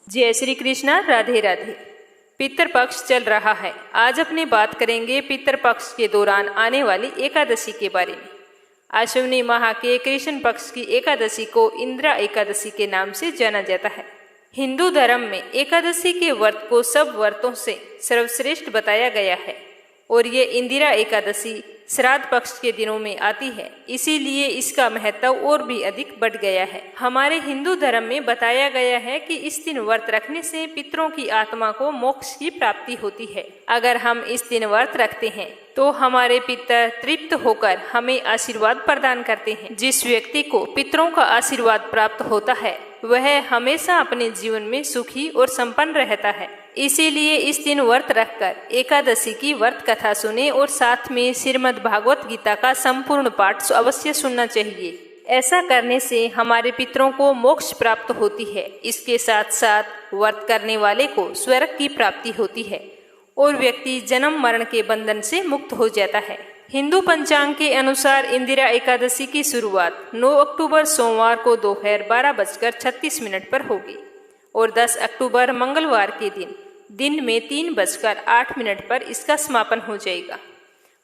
जय श्री कृष्णा। राधे राधे। पितृपक्ष चल रहा है। आज अपनी बात करेंगे पितृपक्ष के दौरान आने वाली एकादशी के बारे में। आश्विनी माह के कृष्ण पक्ष की एकादशी को इंदिरा एकादशी के नाम से जाना जाता है। हिंदू धर्म में एकादशी के व्रत को सब व्रतों से सर्वश्रेष्ठ बताया गया है और ये इंदिरा एकादशी श्राद्ध पक्ष के दिनों में आती है, इसीलिए इसका महत्व और भी अधिक बढ़ गया है। हमारे हिंदू धर्म में बताया गया है कि इस दिन व्रत रखने से पितरों की आत्मा को मोक्ष की प्राप्ति होती है। अगर हम इस दिन व्रत रखते हैं तो हमारे पितर तृप्त होकर हमें आशीर्वाद प्रदान करते हैं। जिस व्यक्ति को पितरों का आशीर्वाद प्राप्त होता है वह हमेशा अपने जीवन में सुखी और संपन्न रहता है। इसीलिए इस दिन व्रत रखकर एकादशी की व्रत कथा सुने और साथ में श्रीमद् भागवत गीता का संपूर्ण पाठ अवश्य सुनना चाहिए। ऐसा करने से हमारे पितरों को मोक्ष प्राप्त होती है। इसके साथ साथ व्रत करने वाले को स्वर्ग की प्राप्ति होती है और व्यक्ति जन्म मरण के बंधन से मुक्त हो जाता है। हिंदू पंचांग के अनुसार इंदिरा एकादशी की शुरुआत 9 अक्टूबर सोमवार को दोपहर 12:36 पर होगी और 10 अक्टूबर मंगलवार के दिन में 3:08 पर इसका समापन हो जाएगा।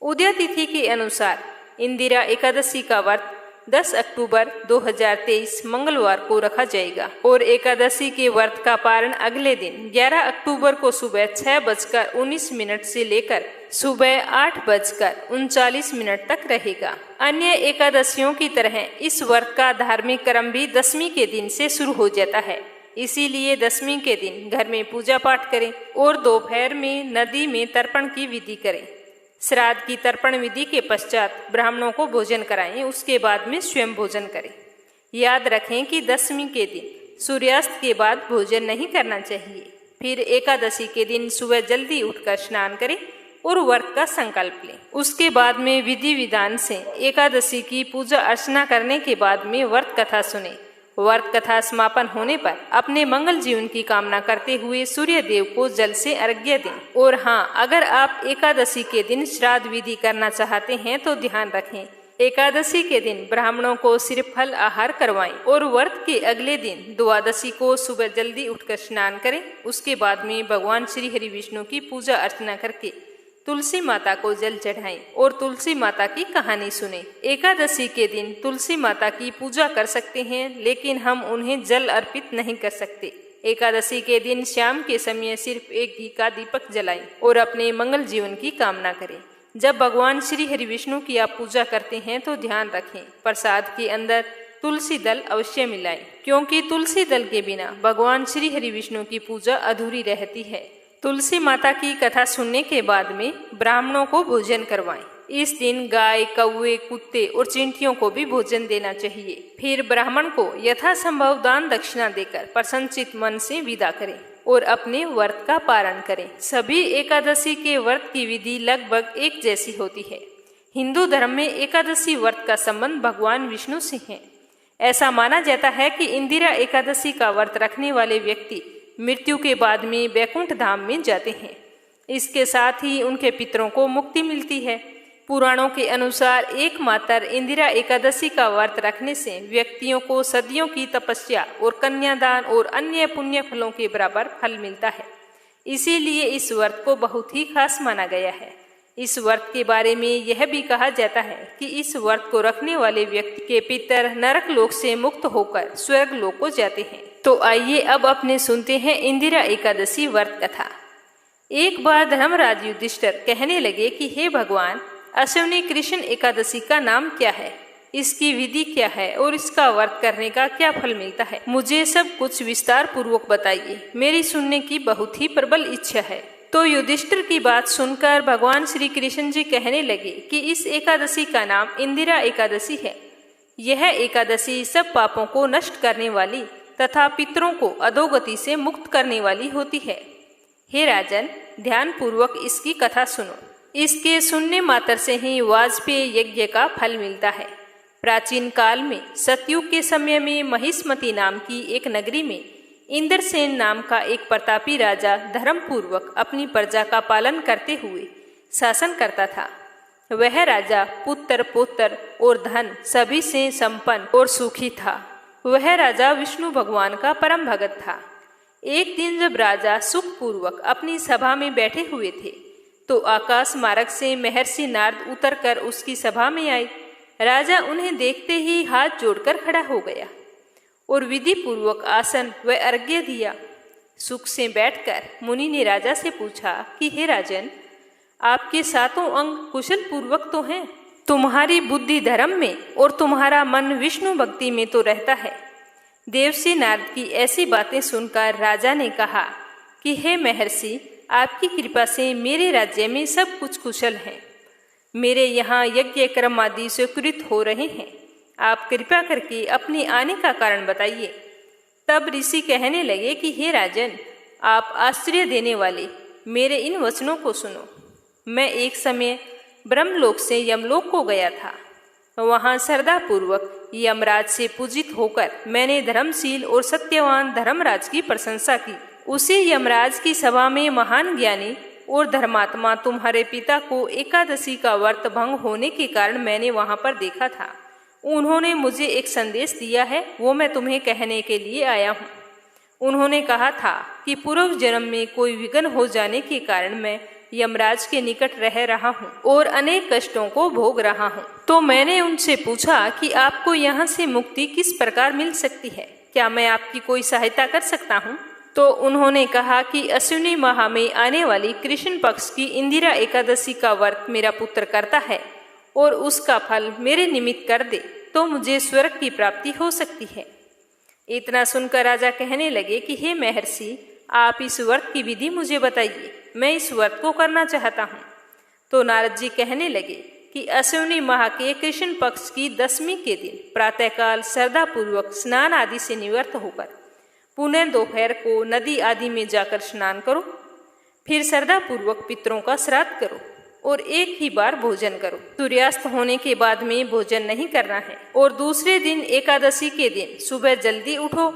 उदय तिथि के अनुसार इंदिरा एकादशी का व्रत 10 अक्टूबर 2023 मंगलवार को रखा जाएगा और एकादशी के व्रत का पारण अगले दिन 11 अक्टूबर को सुबह 6:19 से लेकर सुबह 8:39 तक रहेगा। अन्य एकादशियों की तरह इस व्रत का धार्मिक क्रम भी दशमी के दिन से शुरू हो जाता है। इसीलिए दशमी के दिन घर में पूजा पाठ करें और दोपहर में नदी में तर्पण की विधि करें। श्राद्ध की तर्पण विधि के पश्चात ब्राह्मणों को भोजन कराएं, उसके बाद में स्वयं भोजन करें। याद रखें कि दशमी के दिन सूर्यास्त के बाद भोजन नहीं करना चाहिए। फिर एकादशी के दिन सुबह जल्दी उठकर स्नान करें और व्रत का संकल्प लें। उसके बाद में विधि विधान से एकादशी की पूजा अर्चना करने के बाद में व्रत कथा सुने। व्रत कथा समापन होने पर अपने मंगल जीवन की कामना करते हुए सूर्य देव को जल से अर्घ्य दें। और हाँ, अगर आप एकादशी के दिन श्राद्ध विधि करना चाहते हैं तो ध्यान रखें, एकादशी के दिन ब्राह्मणों को सिर्फ फल आहार करवाएं और व्रत के अगले दिन द्वादशी को सुबह जल्दी उठकर स्नान करें। उसके बाद में भगवान श्री हरि विष्णु की पूजा अर्चना करके तुलसी माता को जल चढ़ाएं और तुलसी माता की कहानी सुने। एकादशी के दिन तुलसी माता की पूजा कर सकते हैं, लेकिन हम उन्हें जल अर्पित नहीं कर सकते। एकादशी के दिन शाम के समय सिर्फ एक घी का दीपक जलाएं और अपने मंगल जीवन की कामना करें। जब भगवान श्री हरि विष्णु की आप पूजा करते हैं तो ध्यान रखें, प्रसाद के अंदर तुलसी दल अवश्य मिलाएं, क्योंकि तुलसी दल के बिना भगवान श्री हरि विष्णु की पूजा अधूरी रहती है। तुलसी माता की कथा सुनने के बाद में ब्राह्मणों को भोजन करवाएं। इस दिन गाय, कौवे, कुत्ते और चींटियों को भी भोजन देना चाहिए। फिर ब्राह्मण को यथासंभव दान दक्षिणा देकर प्रसन्नचित मन से विदा करें और अपने व्रत का पारण करें। सभी एकादशी के व्रत की विधि लगभग एक जैसी होती है। हिंदू धर्म में एकादशी व्रत का संबंध भगवान विष्णु से है। ऐसा माना जाता है कि इंदिरा एकादशी का व्रत रखने वाले व्यक्ति मृत्यु के बाद में वैकुंठ धाम में जाते हैं। इसके साथ ही उनके पितरों को मुक्ति मिलती है। पुराणों के अनुसार एकमात्र इंदिरा एकादशी का व्रत रखने से व्यक्तियों को सदियों की तपस्या और कन्यादान और अन्य पुण्य फलों के बराबर फल मिलता है। इसीलिए इस व्रत को बहुत ही खास माना गया है। इस व्रत के बारे में यह भी कहा जाता है कि इस व्रत को रखने वाले व्यक्ति के पितर नरक लोक से मुक्त होकर स्वर्ग लोक को जाते हैं। तो आइए अब अपने सुनते हैं इंदिरा एकादशी व्रत कथा। एक बार धर्मराज युधिष्ठिर कहने लगे कि हे भगवान, आश्विनी कृष्ण एकादशी का नाम क्या है, इसकी विधि क्या है और इसका व्रत करने का क्या फल मिलता है? मुझे सब कुछ विस्तार पूर्वक बताइए, मेरी सुनने की बहुत ही प्रबल इच्छा है। तो युधिष्ठिर की बात सुनकर भगवान श्री कृष्ण जी कहने लगे कि इस एकादशी का नाम इंदिरा एकादशी है। यह एकादशी सब पापों को नष्ट करने वाली तथा पितरों को अधोगति से मुक्त करने वाली होती है। हे राजन, ध्यान पूर्वक इसकी कथा सुनो। इसके सुनने मात्र से ही वाजपेय यज्ञ का फल मिलता है। प्राचीन काल में सतयुग के समय में महिष्मती नाम की एक नगरी में इंद्रसेन नाम का एक प्रतापी राजा धर्मपूर्वक अपनी प्रजा का पालन करते हुए शासन करता था। वह राजा पुत्र, पौत्र और धन सभी से संपन्न और सुखी था। वह राजा विष्णु भगवान का परम भगत था। एक दिन जब राजा सुखपूर्वक अपनी सभा में बैठे हुए थे तो आकाश मार्ग से महर्षि नारद उतरकर उसकी सभा में आए। राजा उन्हें देखते ही हाथ जोड़कर खड़ा हो गया और विधि पूर्वक आसन व अर्घ्य दिया। सुख से बैठकर मुनि ने राजा से पूछा कि हे राजन, आपके सातों अंग कुशल पूर्वक तो हैं, तुम्हारी बुद्धि धर्म में और तुम्हारा मन विष्णु भक्ति में तो रहता है। देवर्षि नारद की ऐसी बातें सुनकर राजा ने कहा कि हे महर्षि, आपकी कृपा से मेरे राज्य में सब कुछ कुशल है। मेरे यहाँ यज्ञ कर्म आदि स्वीकृत हो रहे हैं। आप कृपा करके अपने आने का कारण बताइए। तब ऋषि कहने लगे कि हे राजन, आप आश्चर्य देने वाले मेरे इन वचनों को सुनो। मैं एक समय ब्रह्मलोक से यमलोक को गया था। वहाँ श्रद्धापूर्वक यमराज से पूजित होकर मैंने धर्मशील और सत्यवान धर्मराज की प्रशंसा की। उसी यमराज की सभा में महान ज्ञानी और धर्मात्मा तुम्हारे पिता को एकादशी का व्रत भंग होने के कारण मैंने वहाँ पर देखा था। उन्होंने मुझे एक संदेश दिया है, वो मैं तुम्हें कहने के लिए आया हूँ। उन्होंने कहा था कि पूर्व जन्म में कोई विघ्न हो जाने के कारण मैं यमराज के निकट रह रहा हूँ और अनेक कष्टों को भोग रहा हूँ। तो मैंने उनसे पूछा कि आपको यहाँ से मुक्ति किस प्रकार मिल सकती है, क्या मैं आपकी कोई सहायता कर सकता हूँ? तो उन्होंने कहा कि अश्विनी माह में आने वाली कृष्ण पक्ष की इंदिरा एकादशी का व्रत मेरा पुत्र करता है और उसका फल मेरे निमित्त कर दे तो मुझे स्वर्ग की प्राप्ति हो सकती है। इतना सुनकर राजा कहने लगे कि हे महर्षि, आप इस व्रत की विधि मुझे बताइए, मैं इस व्रत को करना चाहता हूँ। तो नारद जी कहने लगे कि अश्विनी माह के कृष्ण पक्ष की 10वीं के दिन प्रातःकाल श्रद्धापूर्वक स्नान आदि से निवृत्त होकर पुनः दोपहर को नदी आदि में जाकर स्नान करो। फिर श्रद्धापूर्वक पितरों का श्राद्ध करो और एक ही बार भोजन करो। सूर्यास्त होने के बाद में भोजन नहीं करना है। और दूसरे दिन एकादशी के दिन सुबह जल्दी उठो,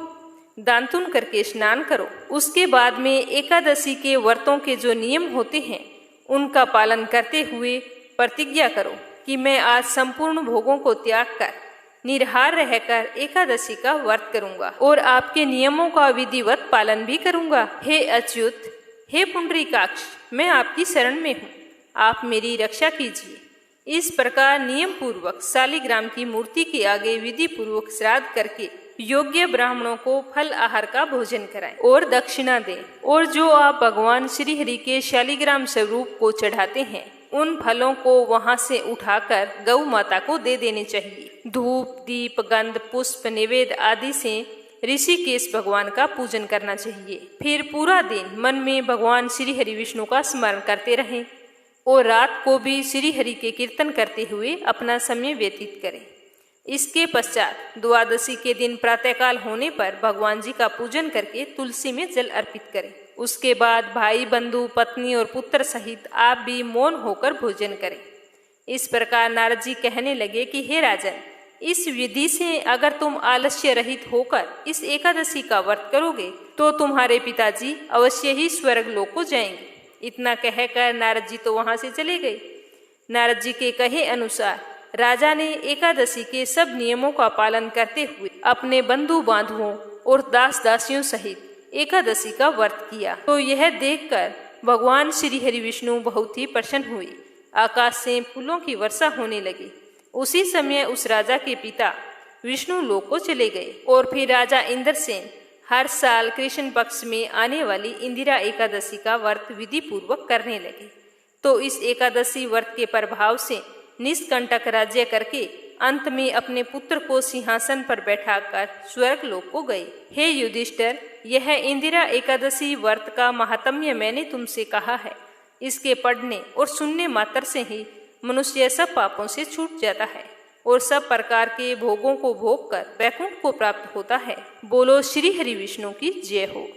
दांतुन करके स्नान करो। उसके बाद में एकादशी के व्रतों के जो नियम होते हैं उनका पालन करते हुए प्रतिज्ञा करो कि मैं आज संपूर्ण भोगों को त्याग कर निराहार रहकर एकादशी का व्रत करूंगा और आपके नियमों का विधिवत पालन भी करूंगा। हे अच्युत, हे पुंडरीकाक्ष, मैं आपकी शरण में हूँ, आप मेरी रक्षा कीजिए। इस प्रकार नियम पूर्वक शालिग्राम की मूर्ति के आगे विधि पूर्वक श्राद्ध करके योग्य ब्राह्मणों को फल आहार का भोजन कराएं और दक्षिणा दें। और जो आप भगवान श्री हरि के शालिग्राम स्वरूप को चढ़ाते हैं उन फलों को वहां से उठाकर गौ माता को दे देने चाहिए। धूप, दीप, गंध, पुष्प, नैवेद्य आदि से ऋषिकेश भगवान का पूजन करना चाहिए। फिर पूरा दिन मन में भगवान श्री हरि विष्णु का स्मरण करते रहें और रात को भी श्री हरि के कीर्तन करते हुए अपना समय व्यतीत करें। इसके पश्चात द्वादशी के दिन प्रातःकाल होने पर भगवान जी का पूजन करके तुलसी में जल अर्पित करें। उसके बाद भाई, बंधु, पत्नी और पुत्र सहित आप भी मौन होकर भोजन करें। इस प्रकार नारद जी कहने लगे कि हे राजन, इस विधि से अगर तुम आलस्य रहित होकर इस एकादशी का व्रत करोगे तो तुम्हारे पिताजी अवश्य ही स्वर्ग लोक को जाएंगे। इतना कहकर नारद जी तो वहां से चले गए। नारद जी के कहे अनुसार राजा ने एकादशी के सब नियमों का पालन करते हुए अपने बंधु बांधवों और दास दासियों सहित एकादशी का व्रत किया। तो यह देखकर भगवान श्री हरि विष्णु बहुत ही प्रसन्न हुए। आकाश से फूलों की वर्षा होने लगी। उसी समय उस राजा के पिता विष्णु लोक को चले गए। और फिर राजा इंद्रसेन हर साल कृष्ण पक्ष में आने वाली इंदिरा एकादशी का व्रत विधि पूर्वक करने लगे। तो इस एकादशी व्रत के प्रभाव से निष्कंटक राज्य करके अंत में अपने पुत्र को सिंहासन पर बैठाकर स्वर्ग लोक को गए। हे युधिष्ठिर, यह इंदिरा एकादशी व्रत का महात्म्य मैंने तुमसे कहा है। इसके पढ़ने और सुनने मात्र से ही मनुष्य सब पापों से छूट जाता है और सब प्रकार के भोगों को भोग कर वैकुंठ को प्राप्त होता है। बोलो श्री हरि विष्णु की जय हो।